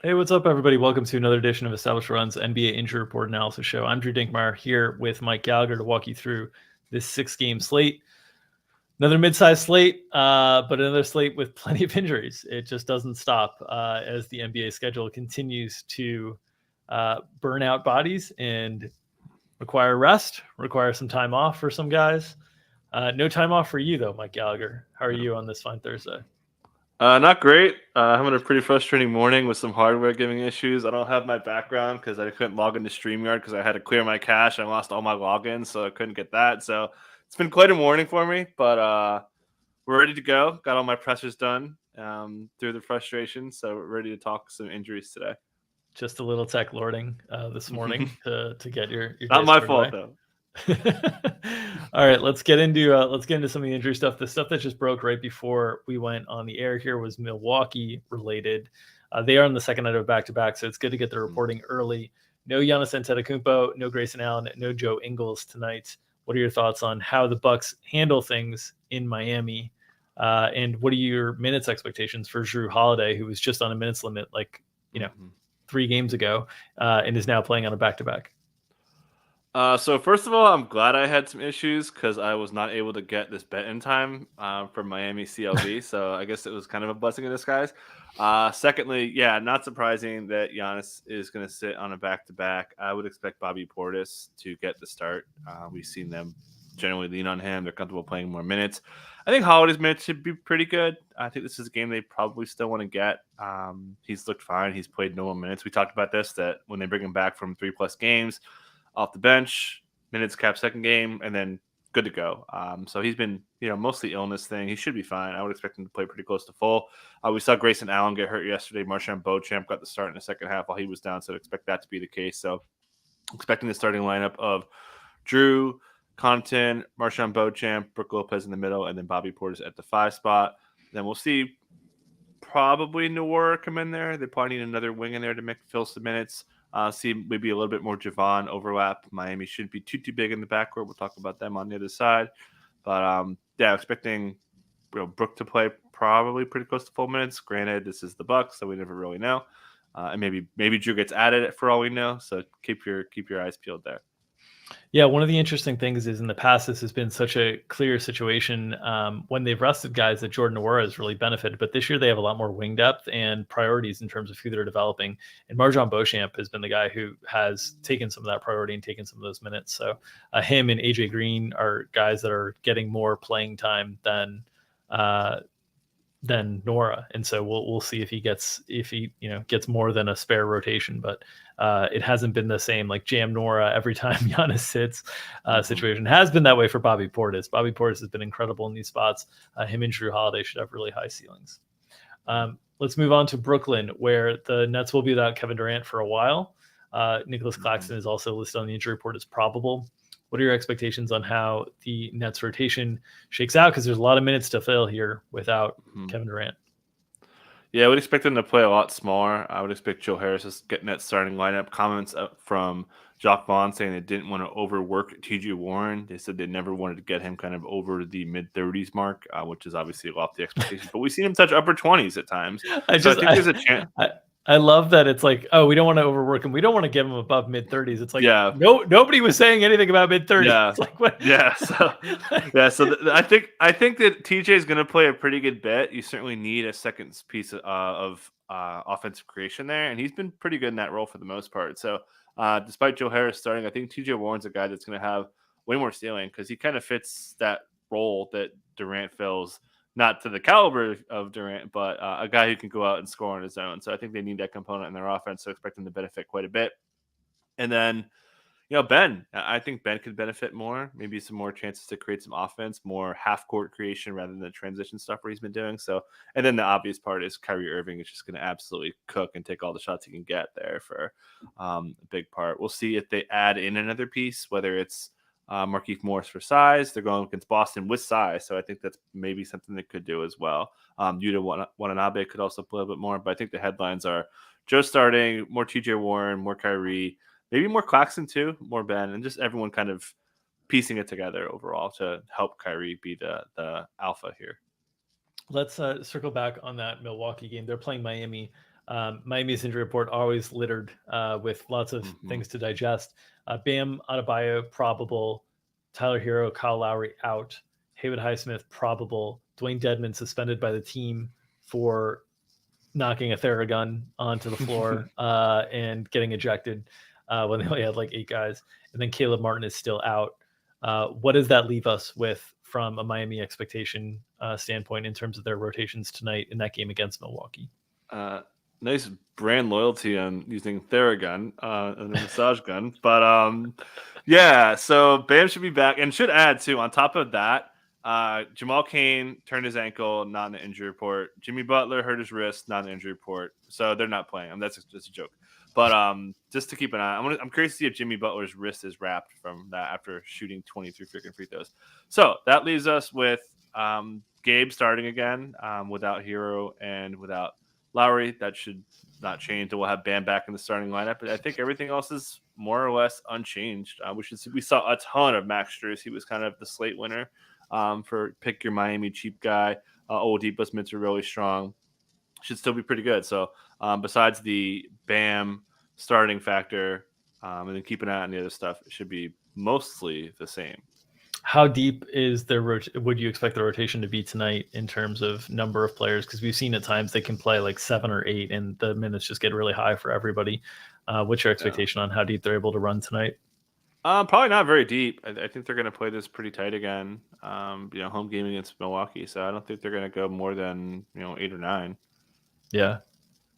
Hey, what's up, everybody? Welcome to another edition of Established Run's NBA Injury Report Analysis Show. I'm Drew Dinkmeyer here with Mike Gallagher to walk you through this 6-game slate. Another mid-sized slate, but another slate with plenty of injuries. It just doesn't stop as the NBA schedule continues to burn out bodies and require rest, require some time off for some guys. No time off for you, though, Mike Gallagher. How are you on this fine Thursday? Not great. Having a pretty frustrating morning with some hardware giving issues. I don't have my background because I couldn't log into StreamYard because I had to clear my cache. I lost all my logins, so I couldn't get that. So it's been quite a morning for me, but we're ready to go. Got all my pressers done through the frustration, so we're ready to talk some injuries today. Just a little tech lording this morning to get your Not day my squared fault away. though. All right, let's get into some of the injury stuff. The stuff that just broke right before we went on the air here was Milwaukee related. They are on the second night of back-to-back, so it's good to get the reporting early. No Giannis Antetokounmpo, no Grayson Allen, no Joe Ingles tonight. What are your thoughts on how the Bucks handle things in Miami? And what are your minutes expectations for Jrue Holiday, who was just on a minutes limit, 3 games ago, and is now playing on a back-to-back? So first of all, I'm glad I had some issues because I was not able to get this bet in time from Miami CLV. So I guess it was kind of a blessing in disguise. Secondly, yeah, not surprising that Giannis is going to sit on a back-to-back. I would expect Bobby Portis to get the start. We've seen them generally lean on him. They're comfortable playing more minutes. I think Holiday's minutes should be pretty good. I think this is a game they probably still want to get. He's looked fine. He's played normal minutes. We talked about this, that when they bring him back from 3+ games, off the bench, minutes cap second game, and then good to go. So he's been, mostly illness thing. He should be fine. I would expect him to play pretty close to full. We saw Grayson Allen get hurt yesterday. Marchand Beauchamp got the start in the second half while he was down, so I'd expect that to be the case. So expecting the starting lineup of Jrue, Connaughton, Marchand Beauchamp, Brook Lopez in the middle, and then Bobby Portis at the 5 spot. Then we'll see probably Noir come in there. They probably need another wing in there to fill some minutes. See maybe a little bit more Javon overlap. Miami shouldn't be too big in the backcourt. We'll talk about them on the other side. But yeah, expecting Brook to play probably pretty close to full minutes. Granted, this is the Bucks, so we never really know. And maybe Jrue gets added for all we know. So keep your eyes peeled there. Yeah, one of the interesting things is in the past, this has been such a clear situation when they've rested guys that Jordan Nwora has really benefited. But this year they have a lot more wing depth and priorities in terms of who they're developing. And Marchand Beauchamp has been the guy who has taken some of that priority and taken some of those minutes. So him and AJ Green are guys that are getting more playing time than Nora, and so we'll see if he gets more than a spare rotation, but it hasn't been the same like jam Nora every time Giannis sits situation. Has been that way for Bobby Portis. Bobby Portis has been incredible in these spots. Him and Jrue Holiday should have really high ceilings. Let's move on to Brooklyn, where the Nets will be without Kevin Durant for a while. Nicholas Claxton is also listed on the injury report as probable. What are your expectations on how the Nets rotation shakes out? Because there's a lot of minutes to fill here without Kevin Durant. Yeah, I would expect them to play a lot smaller. I would expect Joe Harris to get in that starting lineup. Comments from Jacques Vaughn saying they didn't want to overwork TJ Warren. They said they never wanted to get him kind of over the mid-30s mark, which is obviously a lofty expectation. But we've seen him touch upper 20s at times. I think there's a chance. I love that it's like, oh, we don't want to overwork him. We don't want to give him above mid-30s. It's like, yeah, nobody was saying anything about mid-30s. Yeah, it's like, what? Yeah. So, I think that TJ is going to play a pretty good bit. You certainly need a second piece of offensive creation there, and he's been pretty good in that role for the most part. So, despite Joe Harris starting, I think TJ Warren's a guy that's going to have way more ceiling because he kind of fits that role that Durant fills. Not to the caliber of Durant, but a guy who can go out and score on his own. So I think they need that component in their offense. So expect them to benefit quite a bit. And then, Ben, I think Ben could benefit more. Maybe some more chances to create some offense, more half-court creation rather than the transition stuff where he's been doing. So, and then the obvious part is Kyrie Irving is just going to absolutely cook and take all the shots he can get there for a big part. We'll see if they add in another piece, whether it's Markieff Morris for size. They're going against Boston with size, so I think that's maybe something they could do as well. Yuta Watanabe could also play a bit more, but I think the headlines are Joe starting, more TJ Warren, more Kyrie, maybe more Claxton too, more Ben, and just everyone kind of piecing it together overall to help Kyrie be the alpha here. Let's circle back on that Milwaukee game. They're playing Miami Miami's injury report always littered with lots of things to digest. Bam Adebayo probable, Tyler Hero, Kyle Lowry out, Haywood Highsmith probable, Dwayne Dedmon suspended by the team for knocking a Theragun onto the floor and getting ejected when they only had like 8 guys. And then Caleb Martin is still out. What does that leave us with from a Miami expectation standpoint in terms of their rotations tonight in that game against Milwaukee? Nice brand loyalty on using Theragun and a massage gun. But yeah, so Bam should be back and should add too. On top of that, Jamal Cain turned his ankle, not in the injury report. Jimmy Butler hurt his wrist, not in the injury report. So they're not playing. That's just a joke. But just to keep an eye, I'm curious to see if Jimmy Butler's wrist is wrapped from that after shooting 23 freaking free throws. So that leaves us with Gabe starting again without Hero and without Lowry. That should not change. We'll have Bam back in the starting lineup. But I think everything else is more or less unchanged. We saw a ton of Max Strus. He was kind of the slate winner for pick your Miami cheap guy. Oladipo's mints are really strong. Should still be pretty good. So besides the Bam starting factor and then keep an eye on the other stuff, it should be mostly the same. How deep is would you expect the rotation to be tonight in terms of number of players? Because we've seen at times they can play like 7 or 8 and the minutes just get really high for everybody. What's your expectation on how deep they're able to run tonight? Probably not very deep. I think they're going to play this pretty tight again. Home game against Milwaukee, so I don't think they're going to go more than 8 or 9. Yeah.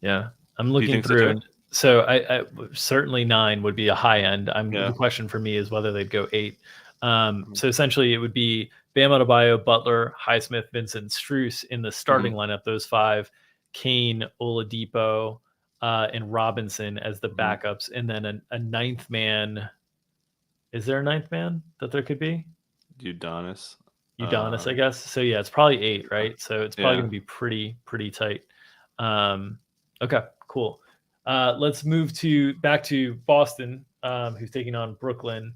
I'm looking through it. So I certainly 9 would be a high end. The question for me is whether they'd go 8. So essentially it would be Bam Adebayo, Butler, Highsmith, Vincent, Strus in the starting lineup, those 5, Kane, Oladipo, and Robinson as the backups, and then a 9th man. Is there a 9th man that there could be? Udonis, I guess. So yeah, it's probably 8, right? So it's probably going to be pretty tight. Okay, cool. Let's move back to Boston, who's taking on Brooklyn.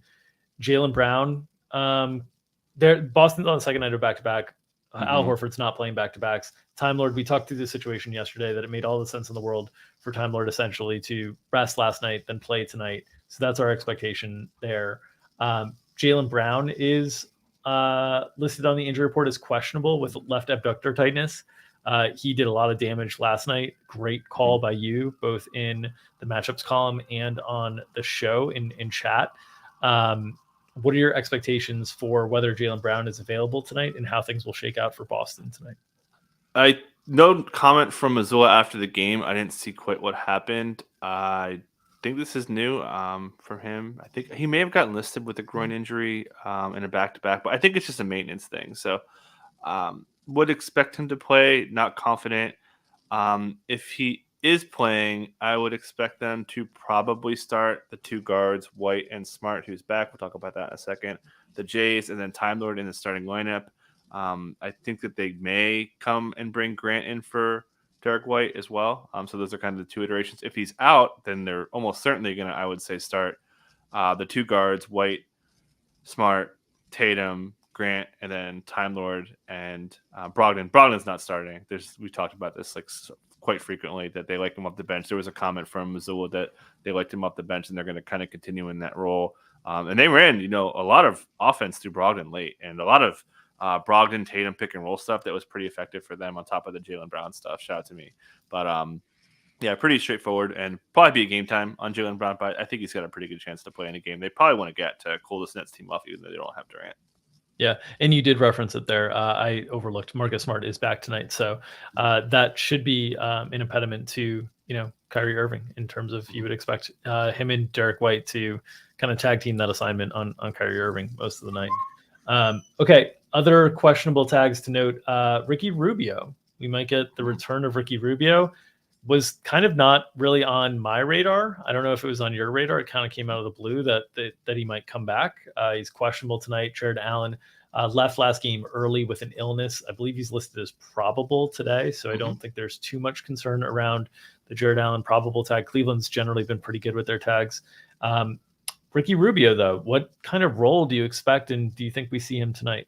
Jaylen Brown. Boston's on the second night of back-to-back. Al Horford's not playing back-to-backs. Time Lord, we talked through the situation yesterday that it made all the sense in the world for Time Lord essentially to rest last night, then play tonight. So that's our expectation there. Jaylen Brown is listed on the injury report as questionable with left abductor tightness. He did a lot of damage last night. Great call by you, both in the matchups column and on the show in chat. What are your expectations for whether Jaylen Brown is available tonight and how things will shake out for Boston tonight? No comment from Mazzulla after the game. I didn't see quite what happened. I think this is new for him. I think he may have gotten listed with a groin injury in a back-to-back, but I think it's just a maintenance thing. So would expect him to play, not confident. If he is playing, I would expect them to probably start the 2 guards, White and Smart, who's back. We'll talk about that in a second. The Jays and then Time Lord in the starting lineup. I think that they may come and bring Grant in for Derek White as well. So those are kind of the 2 iterations. If he's out, then they're almost certainly going to, I would say, start the 2 guards, White, Smart, Tatum, Grant, and then Time Lord and Brogdon. Brogdon's not starting. We talked about this quite frequently that they like him off the bench. There was a comment from Mazzulla that they liked him off the bench and they're going to kind of continue in that role. And they ran, a lot of offense through Brogdon late and a lot of Brogdon, Tatum pick and roll stuff that was pretty effective for them on top of the Jaylen Brown stuff. Shout out to me. But yeah, pretty straightforward and probably be a game time on Jaylen Brown. But I think he's got a pretty good chance to play in a game they probably want to get to cool this Nets team off, even though they don't have Durant. Yeah, and you did reference it there. I overlooked Marcus Smart is back tonight, so that should be an impediment to Kyrie Irving in terms of you would expect him and Derek White to kind of tag team that assignment on Kyrie Irving most of the night. Okay, other questionable tags to note: Ricky Rubio. We might get the return of Ricky Rubio. Was kind of not really on my radar. I don't know if it was on your radar. It kind of came out of the blue that he might come back. He's questionable tonight. Jared Allen left last game early with an illness. I believe he's listed as probable today, so I don't think there's too much concern around the Jared Allen probable tag. Cleveland's generally been pretty good with their tags. Ricky Rubio, though, what kind of role do you expect, and do you think we see him tonight?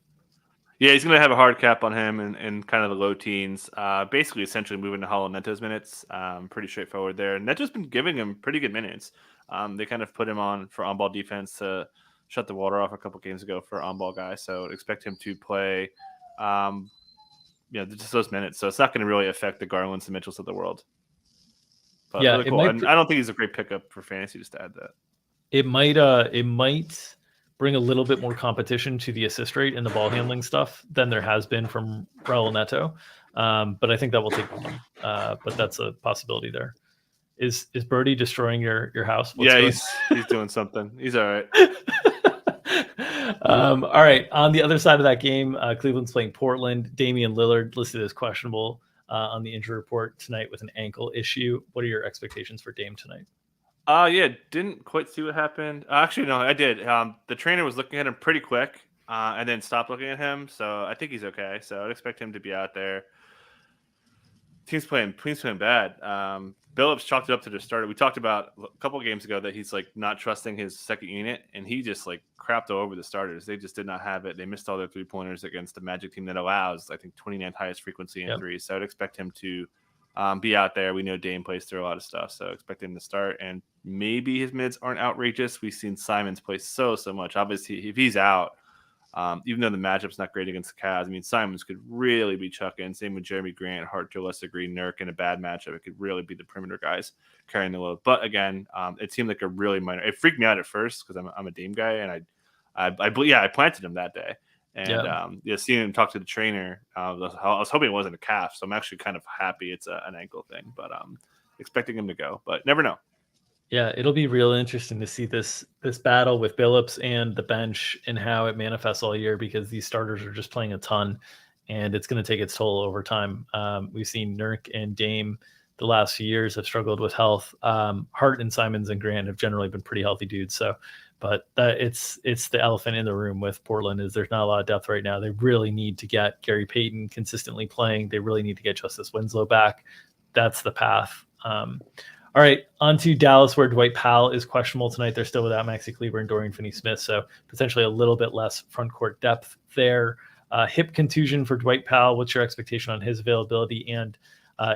Yeah, he's going to have a hard cap on him and kind of the low teens. Basically, essentially moving to Hollow Neto's minutes. Pretty straightforward there. Neto's been giving him pretty good minutes. They kind of put him on for on-ball defense to shut the water off a couple games ago for on-ball guy. So expect him to play, just those minutes. So it's not going to really affect the Garlands and Mitchells of the world. But Yeah, really cool. And I don't think he's a great pickup for fantasy, just to add that. It might bring a little bit more competition to the assist rate and the ball handling stuff than there has been from Raul Neto. But I think that will take time. But that's a possibility there. Is Birdie destroying your house? He's doing something. He's all right. All right. On the other side of that game, Cleveland's playing Portland. Damian Lillard listed as questionable on the injury report tonight with an ankle issue. What are your expectations for Dame tonight? Didn't quite see what happened. Actually, no, I did. The trainer was looking at him pretty quick, and then stopped looking at him. So I think he's okay. So I'd expect him to be out there. Team's playing bad. Billups chalked it up to the starter. We talked about a couple of games ago that he's like not trusting his second unit, and he just like crapped all over the starters. They just did not have it. They missed all their 3-pointers against the Magic team that allows, I think, 29th highest frequency in threes. So I'd expect him to be out there. We know Dame plays through a lot of stuff, so expect him to start. And maybe his minutes aren't outrageous. We've seen Simons play so much. Obviously, if he's out, even though the matchup's not great against the Cavs, I mean, Simons could really be chucking. Same with Jeremy Grant, Hart to a less degree, Nurk in a bad matchup. It could really be the perimeter guys carrying the load. But again, it seemed like a really minor. It freaked me out at first because I'm a Dame guy, and I planted him that day. And seeing him talk to the trainer, I was hoping it wasn't a calf. So I'm actually kind of happy it's an ankle thing. But expecting him to go, but never know. Yeah, it'll be real interesting to see this battle with Billups and the bench and how it manifests all year, because these starters are just playing a ton, and it's going to take its toll over time. We've seen Nurk and Dame the last few years have struggled with health. Hart and Simons and Grant have generally been pretty healthy dudes. So, but it's the elephant in the room with Portland is there's not a lot of depth right now. They really need to get Gary Payton consistently playing. They really need to get Justice Winslow back. That's the path. All right, on to Dallas, where Dwight Powell is questionable tonight. They're still without Maxi Kleber and Dorian Finney-Smith, so potentially a little bit less front court depth there. Hip contusion for Dwight Powell. What's your expectation on his availability? And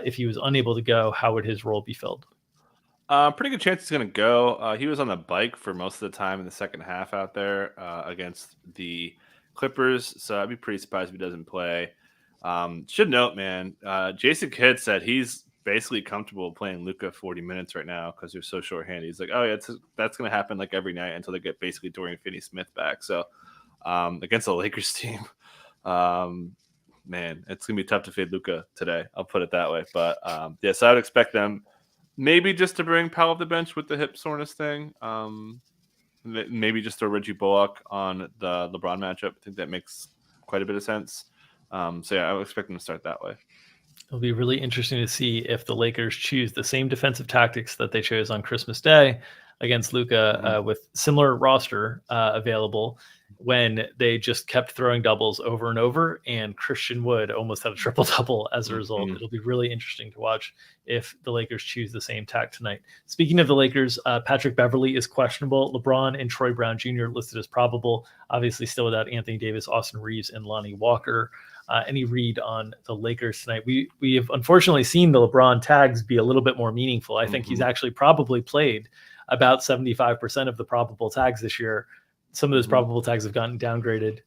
if he was unable to go, how would his role be filled? Pretty good chance he's going to go. He was on the bike for most of the time in the second half out there against the Clippers, so I'd be pretty surprised if he doesn't play. Should note, man, Jason Kidd said he's basically comfortable playing Luka 40 minutes right now because they're so short-handed. He's like, oh yeah, that's going to happen like every night until they get basically Dorian Finney-Smith back. So against the Lakers team, man, it's going to be tough to fade Luka today. I'll put it that way. But so I would expect them maybe just to bring Powell off the bench with the hip soreness thing. Maybe just throw Reggie Bullock on the LeBron matchup. I think that makes quite a bit of sense. I would expect them to start that way. It'll be really interesting to see if the Lakers choose the same defensive tactics that they chose on Christmas Day against Luka with similar roster available, when they just kept throwing doubles over and over, and Christian Wood almost had a triple-double as a result. It'll be really interesting to watch if the Lakers choose the same tack tonight. Speaking of the Lakers, Patrick Beverley is questionable. LeBron and Troy Brown Jr. listed as probable, obviously still without Anthony Davis, Austin Reeves, and Lonnie Walker. Any read on the Lakers tonight? We have unfortunately seen the LeBron tags be a little bit more meaningful. I think he's actually probably played about 75% of the probable tags this year. Some of those probable tags have gotten downgraded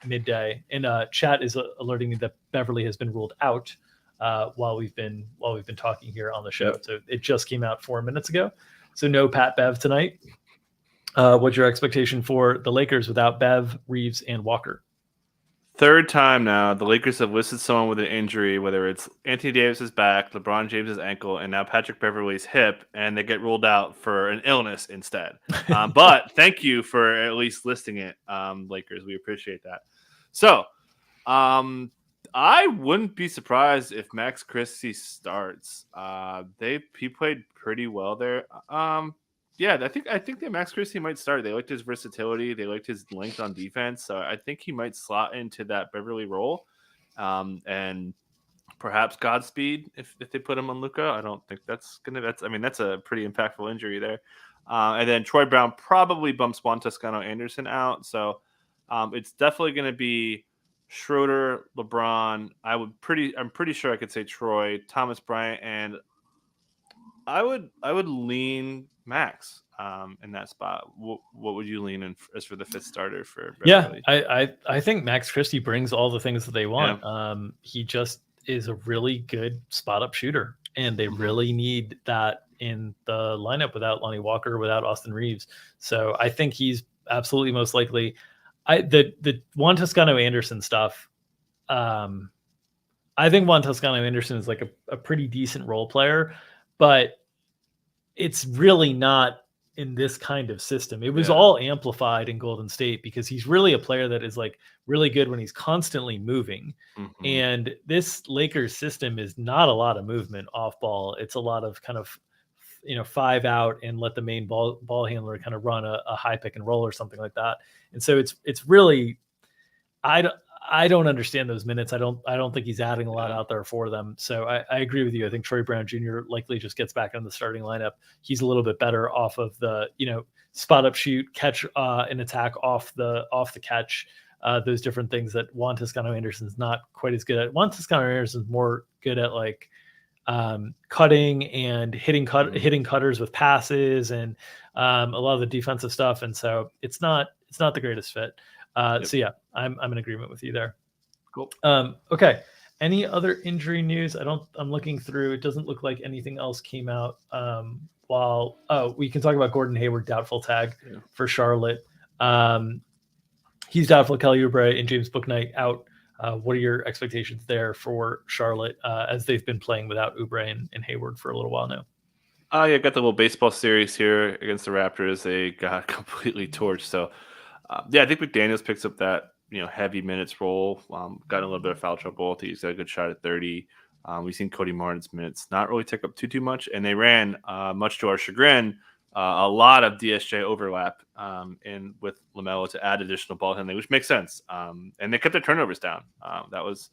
midday, and chat is alerting me that Beverly has been ruled out while we've been talking here on the show. So it just came out 4 minutes ago. So no Pat Bev tonight. What's your expectation for the Lakers without Bev, Reeves, and Walker? Third time now, the Lakers have listed someone with an injury, whether it's Anthony Davis's back, LeBron James's ankle, and now Patrick Beverley's hip, and they get ruled out for an illness instead. But thank you for at least listing it, Lakers. We appreciate that. So I wouldn't be surprised if Max Christie starts. He played pretty well there. I think that Max Christie might start. They liked his versatility. They liked his length on defense. So I think he might slot into that Beverly role. And perhaps Godspeed if they put him on Luka. I don't think that's a pretty impactful injury there. And then Troy Brown probably bumps Juan Toscano Anderson out. So it's definitely going to be Schroeder, LeBron. I'm pretty sure I could say Troy, Thomas Bryant, and I would lean Max in that spot. What would you lean in as for the fifth starter for Yeah, Beverly? I think Max Christie brings all the things that they want. Yeah. He just is a really good spot up shooter, and they really need that in the lineup without Lonnie Walker, without Austin Reeves. So I think he's absolutely most likely. The Juan Toscano Anderson stuff. I think Juan Toscano Anderson is like a pretty decent role player, but it's really not in this kind of system. It was all amplified in Golden State because he's really a player that is like really good when he's constantly moving. And this Lakers system is not a lot of movement off ball. It's a lot of kind of, 5 out and let the main ball handler kind of run a high pick and roll or something like that. And so it's really, I don't understand those minutes. I don't think he's adding a lot out there for them. So I agree with you. I think Troy Brown Jr. likely just gets back in the starting lineup. He's a little bit better off of the, spot up, shoot, catch, an attack off the catch. Those different things that Juan Toscano Anderson's not quite as good at. Juan Toscano Anderson's more good at like cutting and hitting cutters with passes and a lot of the defensive stuff. And so it's not the greatest fit. So yeah, I'm in agreement with you there. Cool. Okay. Any other injury news? I'm looking through. It doesn't look like anything else came out. We can talk about Gordon Hayward, doubtful tag for Charlotte. He's doubtful. Kelly Oubre and James Bouknight out. What are your expectations there for Charlotte as they've been playing without Oubre and Hayward for a little while now? Yeah, got the little baseball series here against the Raptors. They got completely torched. So, I think McDaniels picks up that heavy minutes role. Got a little bit of foul trouble. I think he's got a good shot at 30. We've seen Cody Martin's minutes not really tick up too much, and they ran, much to our chagrin, a lot of DSJ overlap in with LaMelo to add additional ball handling, which makes sense. And they kept their turnovers down. That was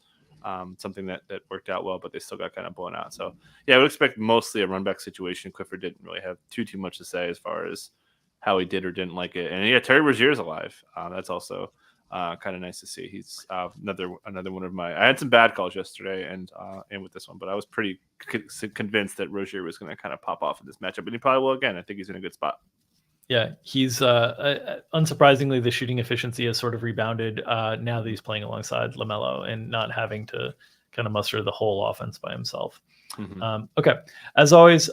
something that worked out well, but they still got kind of blown out. So yeah, I would expect mostly a run back situation. Clifford didn't really have too much to say as far as how he did or didn't like it. And yeah, Terry Rozier's alive. That's also kind of nice to see. He's another one of my. I had some bad calls yesterday and with this one, but I was pretty convinced that Rozier was going to kind of pop off in this matchup, and he probably will again. I think he's in a good spot. Yeah, he's unsurprisingly, the shooting efficiency has sort of rebounded now that he's playing alongside LaMelo and not having to kind of muster the whole offense by himself. Okay. As always,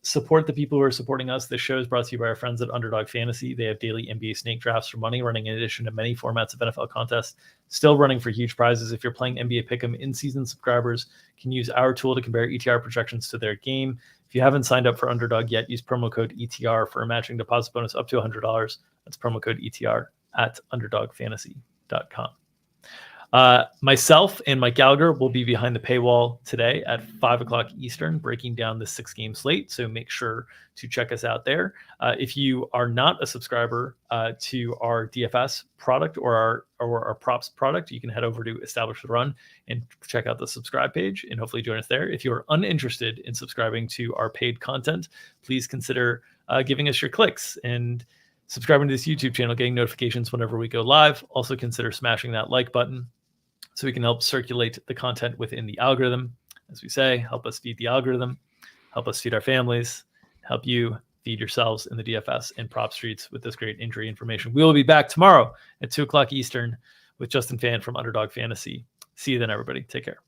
support the people who are supporting us. This show is brought to you by our friends at Underdog Fantasy. They have daily NBA snake drafts for money running in addition to many formats of NFL contests, still running for huge prizes. If you're playing NBA Pick'em, in-season subscribers can use our tool to compare ETR projections to their game. If you haven't signed up for Underdog yet, use promo code ETR for a matching deposit bonus up to $100. That's promo code ETR at underdogfantasy.com. Myself and Mike Gallagher will be behind the paywall today at 5:00 Eastern, breaking down the 6-game slate. So make sure to check us out there. If you are not a subscriber to our DFS product or our props product, you can head over to Establish the Run and check out the subscribe page and hopefully join us there. If you are uninterested in subscribing to our paid content, please consider giving us your clicks and subscribing to this YouTube channel, getting notifications whenever we go live. Also consider smashing that like button so we can help circulate the content within the algorithm. As we say, help us feed the algorithm, help us feed our families, help you feed yourselves in the DFS and prop streets with this great injury information. We will be back tomorrow at 2:00 Eastern with Justin Fan from Underdog Fantasy. See you then, everybody. Take care.